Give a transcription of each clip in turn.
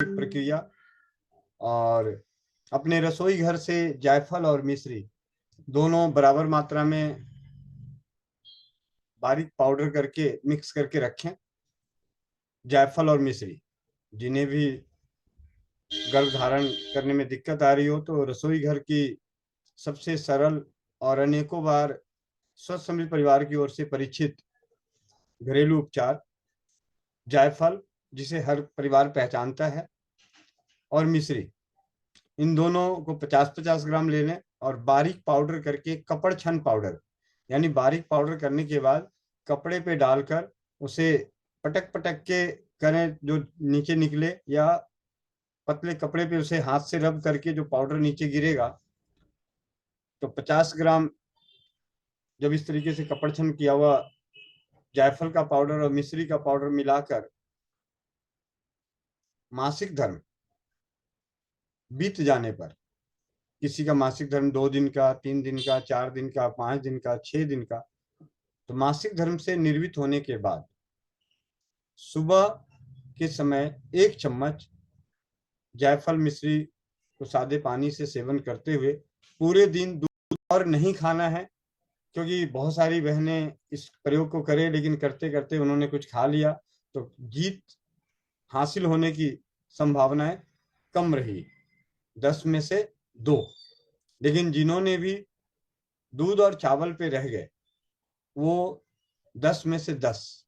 प्रक्रिया। और अपने रसोई घर से जायफल और मिश्री दोनों बराबर मात्रा में बारीक पाउडर करके मिक्स करके रखें। जायफल और मिश्री, जिन्हें भी गर्भ धारण करने में दिक्कत आ रही हो, तो रसोई घर की सबसे सरल और अनेकों बार स्वस्थ समृद्ध परिवार की ओर से परीक्षित घरेलू उपचार जायफल, जिसे हर परिवार पहचानता है, और मिश्री, इन दोनों को 50-50 ग्राम ले लें और बारीक पाउडर करके कपड़ छन पाउडर, यानी बारीक पाउडर करने के बाद कपड़े पे डालकर उसे पटक पटक के करें, जो नीचे निकले, या पतले कपड़े पे उसे हाथ से रब करके जो पाउडर नीचे गिरेगा, तो 50 ग्राम जब इस तरीके से कपड़ छन किया हुआ जायफल का पाउडर और मिश्री का पाउडर मिलाकर मासिक धर्म बीत जाने पर, किसी का मासिक धर्म 2 दिन का, 3 दिन का, 4 दिन का, 5 दिन का, 6 दिन का, तो मासिक धर्म से निर्वित होने के बाद सुबह के समय 1 चम्मच जायफल मिश्री को सादे पानी से सेवन करते हुए पूरे दिन दूध और नहीं खाना है। क्योंकि बहुत सारी बहनें इस प्रयोग को करें, लेकिन करते करते उन्होंने कुछ खा लिया, तो जीत हासिल होने की संभावनाएं कम रही, 10 में से 2। लेकिन जिन्होंने भी दूध और चावल पे रह गए, वो 10 में से 10,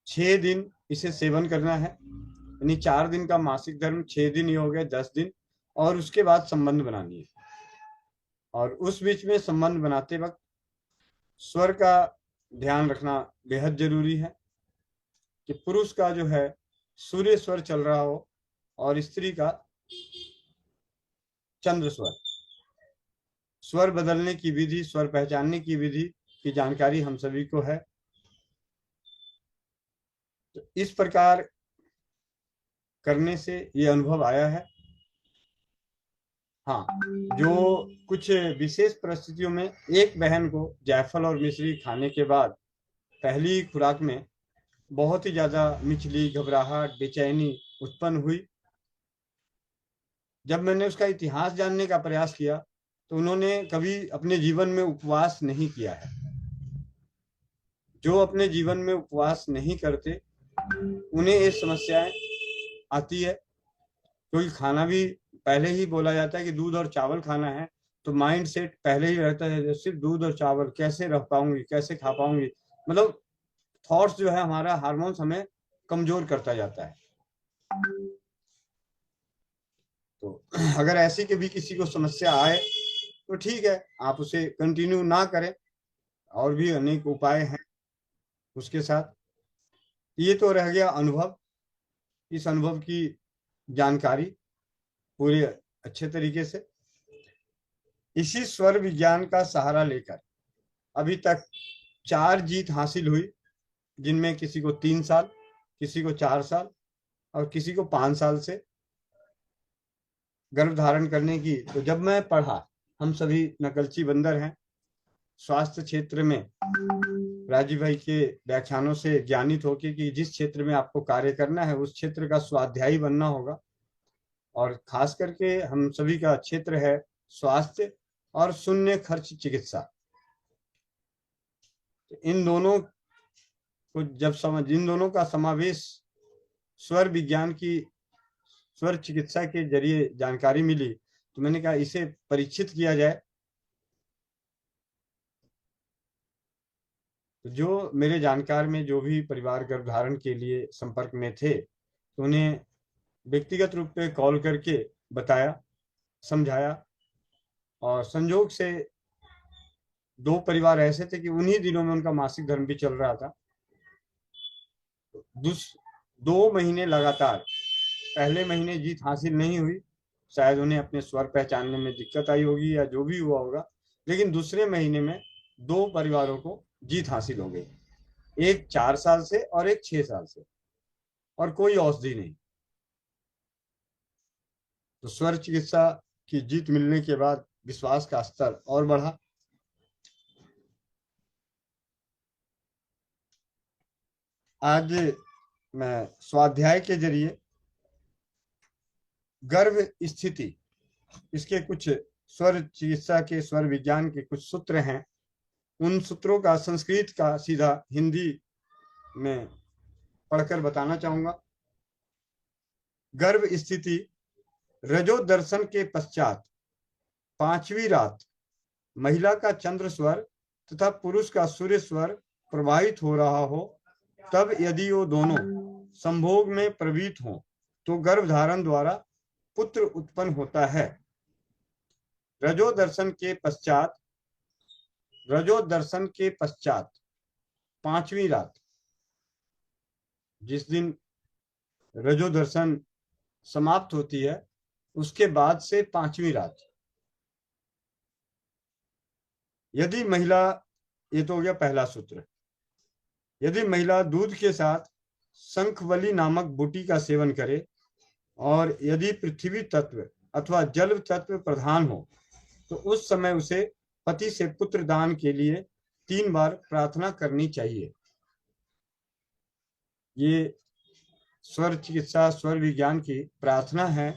6 दिन इसे सेवन करना है। यानी 4 दिन का मासिक धर्म, 6 दिन ही हो गए, 10 दिन, और उसके बाद संबंध बनानी है। और उस बीच में संबंध बनाते वक्त स्वर का ध्यान रखना बेहद जरूरी है कि पुरुष का जो है सूर्य स्वर चल रहा हो और स्त्री का चंद्र स्वर। स्वर बदलने की विधि, स्वर पहचानने की विधि की जानकारी हम सभी को है। तो इस प्रकार करने से ये अनुभव आया है। हाँ, जो कुछ विशेष परिस्थितियों में एक बहन को जायफल और मिश्री खाने के बाद पहली खुराक में बहुत ही ज्यादा मिचली, घबराहट, बेचैनी उत्पन्न हुई। जब मैंने उसका इतिहास जानने का प्रयास किया, तो उन्होंने कभी अपने जीवन में उपवास नहीं किया है। जो अपने जीवन में उपवास नहीं करते, उन्हें ये समस्याएं आती है। क्योंकि खाना भी पहले ही बोला जाता है कि दूध और चावल खाना है, तो माइंड सेट पहले ही रहता है सिर्फ दूध और चावल, कैसे रह पाऊंगी, कैसे खा पाऊंगी, मतलब थॉट्स जो है, हमारा हार्मोन्स हमें कमजोर करता जाता है। तो अगर ऐसी के भी किसी को समस्या आए, तो ठीक है, आप उसे कंटिन्यू ना करें, और भी अनेक उपाय हैं उसके साथ। ये तो रह गया अनुभव। इस अनुभव की जानकारी पूरे अच्छे तरीके से इसी स्वर विज्ञान का सहारा लेकर अभी तक 4 जीत हासिल हुई, जिनमें किसी को 3 साल, किसी को 4 साल और किसी को 5 साल से गर्भ धारण करने की। तो जब मैं पढ़ा, हम सभी नकलची बंदर हैं, स्वास्थ्य क्षेत्र में राजीव भाई के व्याख्यानों से ज्ञानित होकर कि जिस क्षेत्र में आपको कार्य करना है उस क्षेत्र का स्वाध्यायी बनना होगा, और खास करके हम सभी का क्षेत्र है स्वास्थ्य और शून्य खर्च चिकित्सा। तो इन दोनों को इन दोनों का समावेश स्वर विज्ञान की, स्वर चिकित्सा के जरिए जानकारी मिली, तो मैंने कहा इसे परीक्षित किया जाए। तो जो मेरे जानकार में जो भी परिवार गर्भधारण के लिए संपर्क में थे, तो उन्हें व्यक्तिगत रूप पे कॉल करके बताया, समझाया। और संयोग से 2 परिवार ऐसे थे कि उन्हीं दिनों में उनका मासिक धर्म भी चल रहा था। 2 महीने लगातार, पहले महीने जीत हासिल नहीं हुई, शायद उन्हें अपने स्वर पहचानने में दिक्कत आई होगी या जो भी हुआ होगा, लेकिन दूसरे महीने में 2 परिवारों को जीत हासिल हो गई, एक 4 साल से और एक 6 साल से, और कोई औषधि नहीं। तो स्वर चिकित्सा की जीत मिलने के बाद विश्वास का स्तर और बढ़ा। आज मैं स्वाध्याय के जरिए गर्भ स्थिति, इसके कुछ स्वर चिकित्सा के, स्वर विज्ञान के कुछ सूत्र हैं, उन सूत्रों का संस्कृत का सीधा हिंदी में पढ़कर बताना चाहूंगा। गर्भ स्थिति रजो दर्शन के पश्चात 5वीं रात महिला का चंद्र स्वर तथा पुरुष का सूर्य स्वर प्रवाहित हो रहा हो, तब यदि वो दोनों संभोग में प्रवृत्त हो तो गर्भधारण द्वारा पुत्र उत्पन्न होता है। रजो दर्शन के पश्चात, रजो दर्शन के पश्चात 5वीं रात, जिस दिन रजो दर्शन समाप्त होती है उसके बाद से 5वीं रात, यदि महिला, ये तो हो गया पहला सूत्र, यदि महिला दूध के साथ शंखवली नामक बूटी का सेवन करे और यदि पृथ्वी तत्व अथवा जल तत्व प्रधान हो तो उस समय उसे पति से पुत्र दान के लिए 3 बार प्रार्थना करनी चाहिए। ये स्वर चिकित्सा, स्वर विज्ञान की प्रार्थना है।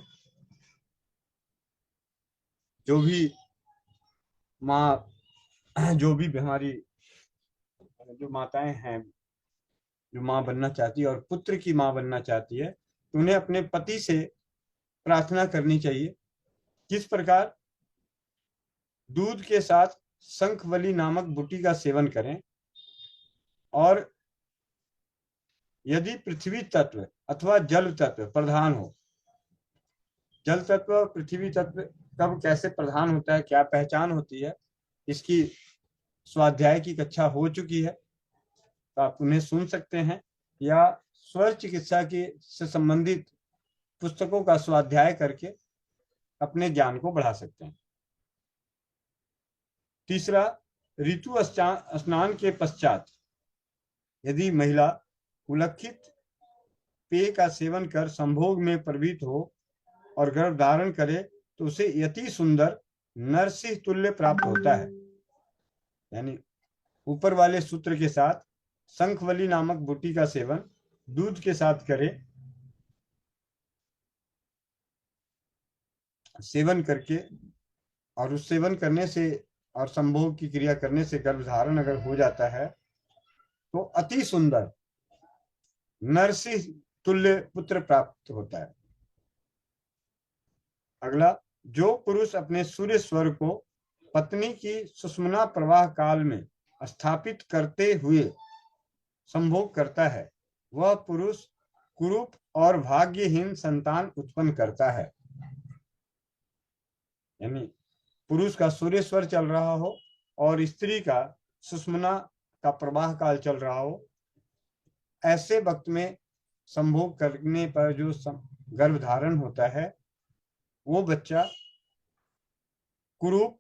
जो भी माँ, जो भी हमारी जो माताएं हैं, जो माँ बनना चाहती है और पुत्र की माँ बनना चाहती है, तो उन्हें अपने पति से प्रार्थना करनी चाहिए। किस प्रकार? दूध के साथ शंखवली नामक बूटी का सेवन करें और यदि पृथ्वी तत्व अथवा जल तत्व प्रधान हो। जल तत्व और पृथ्वी तत्व कब कैसे प्रधान होता है, क्या पहचान होती है, इसकी स्वाध्याय की कक्षा हो चुकी है, तो आप उन्हें सुन सकते हैं या स्वर चिकित्सा की से संबंधित पुस्तकों का स्वाध्याय करके अपने ज्ञान को बढ़ा सकते हैं। तीसरा, ऋतु स्नान के पश्चात यदि महिला उल्लिखित पेय का सेवन कर संभोग में प्रवृत्त हो और गर्भ धारण करे तो उसे यति सुंदर नरसिंह तुल्य प्राप्त होता है। यानी ऊपर वाले सूत्र के साथ शंखवली नामक बूटी का सेवन दूध के साथ करे, सेवन करके, और उस सेवन करने से और संभोग की क्रिया करने से गर्भधारण अगर हो जाता है तो अति सुंदर नरसिंह तुल्य पुत्र प्राप्त होता है। अगला, जो पुरुष अपने सूर्य स्वर को पत्नी की सुषुम्ना प्रवाह काल में स्थापित करते हुए संभोग करता है, वह पुरुष कुरूप और भाग्यहीन संतान उत्पन्न करता है। यानी पुरुष का सूर्य स्वर चल रहा हो और स्त्री का सुषुम्ना का प्रवाह काल चल रहा हो, ऐसे वक्त में संभोग करने पर जो गर्भधारण होता है वो बच्चा कुरूप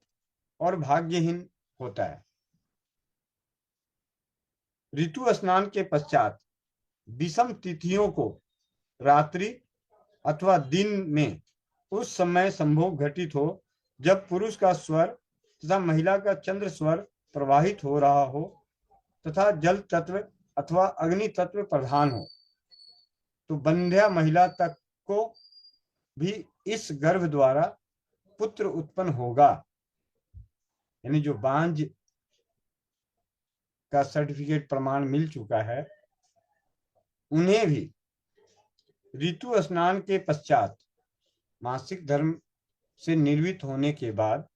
और भाग्यहीन होता है। ऋतु स्नान के पश्चात विषम तिथियों को रात्रि अथवा दिन में उस समय संभोग घटित हो जब पुरुष का स्वर तथा महिला का चंद्र स्वर प्रवाहित हो रहा हो तथा जल तत्व अथवा अग्नि तत्व प्रधान हो, तो बंध्या महिला तक को भी इस गर्भ द्वारा पुत्र उत्पन्न होगा। यानी जो बांझ का सर्टिफिकेट प्रमाण मिल चुका है उन्हें भी ऋतु स्नान के पश्चात मासिक धर्म से निर्मित होने के बाद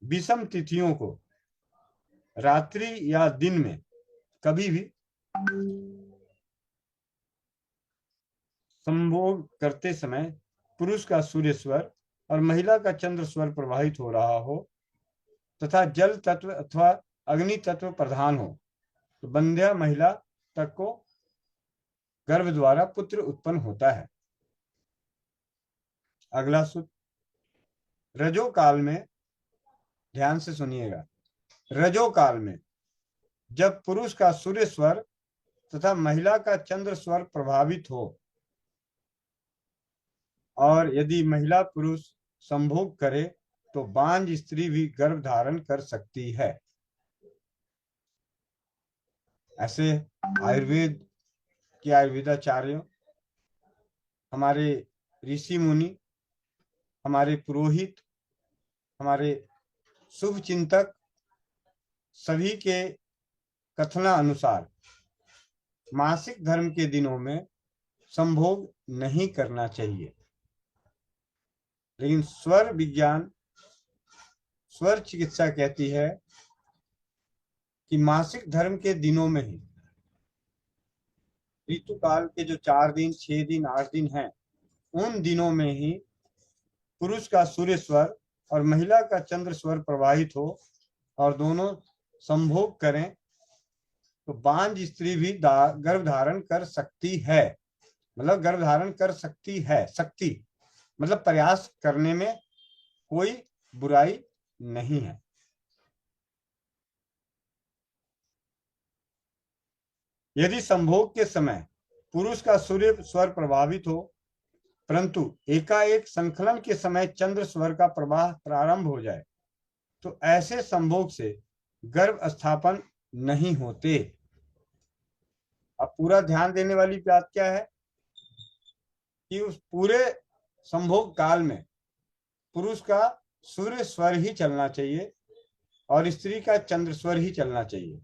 विषम तिथियों को रात्रि या दिन में कभी भी संभोग करते समय पुरुष का सूर्य स्वर और महिला का चंद्र स्वर प्रवाहित हो रहा हो तथा जल तत्व अथवा अग्नि तत्व प्रधान हो, तो बंध्या महिला तक को गर्भ द्वारा पुत्र उत्पन्न होता है। अगला सूत्र, रजो काल में, ध्यान से सुनिएगा, रजो काल में जब पुरुष का सूर्य स्वर तथा महिला का चंद्र स्वर प्रभावित हो और यदि महिला पुरुष संभोग करे तो बांझ स्त्री भी गर्भ धारण कर सकती है। ऐसे आयुर्वेद कि आयुर्वेदाचार्यों, हमारे ऋषि मुनि, हमारे पुरोहित, हमारे शुभ चिंतक सभी के कथनानुसार मासिक धर्म के दिनों में संभोग नहीं करना चाहिए। लेकिन स्वर विज्ञान, स्वर चिकित्सा कहती है कि मासिक धर्म के दिनों में ही, ऋतुकाल के जो 4 दिन, 6 दिन, 8 दिन हैं, उन दिनों में ही पुरुष का सूर्य स्वर और महिला का चंद्र स्वर प्रवाहित हो और दोनों संभोग करें तो बांझ स्त्री भी गर्भ धारण कर सकती है। मतलब गर्भ धारण कर सकती है, शक्ति मतलब प्रयास करने में कोई बुराई नहीं है। यदि संभोग के समय पुरुष का सूर्य स्वर प्रभावित हो परंतु एकाएक संकलन के समय चंद्र स्वर का प्रवाह प्रारंभ हो जाए तो ऐसे संभोग से गर्भ स्थापन नहीं होते। अब पूरा ध्यान देने वाली बात क्या है कि उस पूरे संभोग काल में पुरुष का सूर्य स्वर ही चलना चाहिए और स्त्री का चंद्र स्वर ही चलना चाहिए।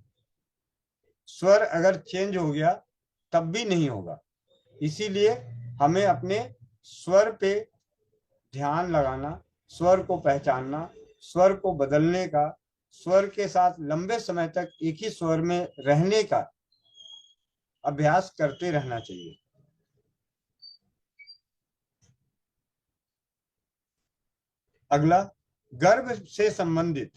स्वर अगर चेंज हो गया तब भी नहीं होगा। इसीलिए हमें अपने स्वर पे ध्यान लगाना, स्वर को पहचानना, स्वर को बदलने का, स्वर के साथ लंबे समय तक एक ही स्वर में रहने का अभ्यास करते रहना चाहिए। अगला, गर्भ से संबंधित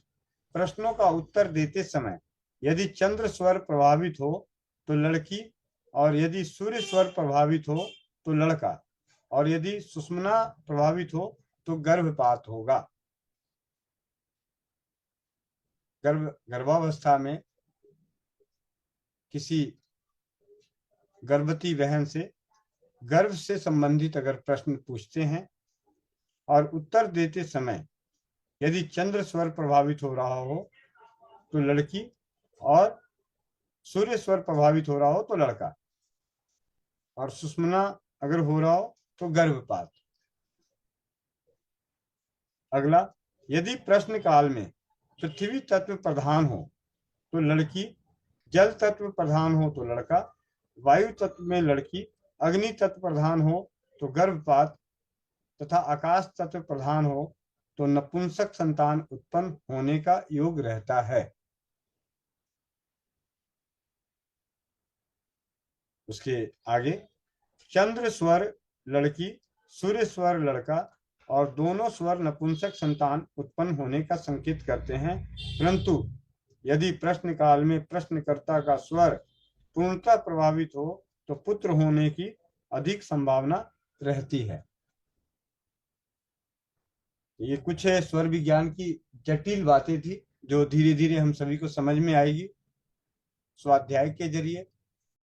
प्रश्नों का उत्तर देते समय यदि चंद्र स्वर प्रभावित हो तो लड़की, और यदि सूर्य स्वर प्रभावित हो तो लड़का, और यदि सुषुम्ना प्रभावित हो तो गर्भपात होगा। गर्भावस्था में किसी गर्भवती बहन से गर्भ से संबंधित अगर प्रश्न पूछते हैं और उत्तर देते समय यदि चंद्र स्वर प्रभावित हो रहा हो तो लड़की, और सूर्य स्वर प्रभावित हो रहा हो तो लड़का, और सुषुम्ना अगर हो रहा हो तो गर्भपात। अगला, यदि प्रश्न काल में पृथ्वी तत्व प्रधान हो तो लड़की, जल तत्व प्रधान हो तो लड़का, वायु तत्व में लड़की, अग्नि तत्व प्रधान हो तो गर्भपात तथा आकाश तत्व प्रधान हो तो नपुंसक संतान उत्पन्न होने का योग रहता है। उसके आगे, चंद्र स्वर लड़की, सूर्य स्वर लड़का और दोनों स्वर नपुंसक संतान उत्पन्न होने का संकेत करते हैं, परंतु यदि प्रश्न काल में प्रश्नकर्ता का स्वर पूर्णतः प्रभावित हो तो पुत्र होने की अधिक संभावना रहती है। ये कुछ स्वर विज्ञान की जटिल बातें थी जो धीरे धीरे हम सभी को समझ में आएगी स्वाध्याय के जरिए।